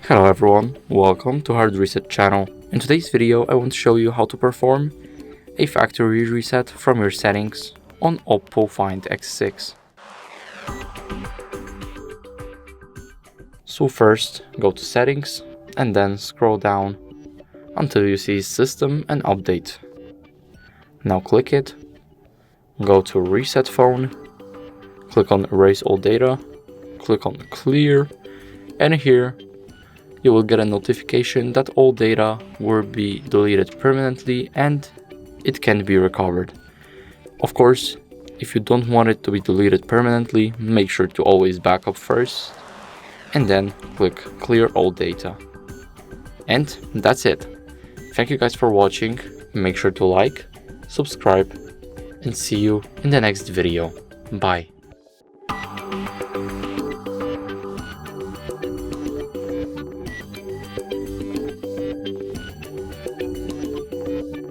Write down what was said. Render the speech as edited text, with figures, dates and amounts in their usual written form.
Hello everyone, welcome to HardReset channel. In today's video I want to show you how to perform a factory reset from your settings on OPPO Find X6. So first go to settings and then scroll down until you see system and update. Now click it, go to reset phone, click on erase all data, click on clear, and here you will get a notification that all data will be deleted permanently and it can be recovered. Of course, if you don't want it to be deleted permanently, make sure to always back up first and then click clear all data. And that's it. Thank you guys for watching. Make sure to like, subscribe, and see you in the next video. Bye.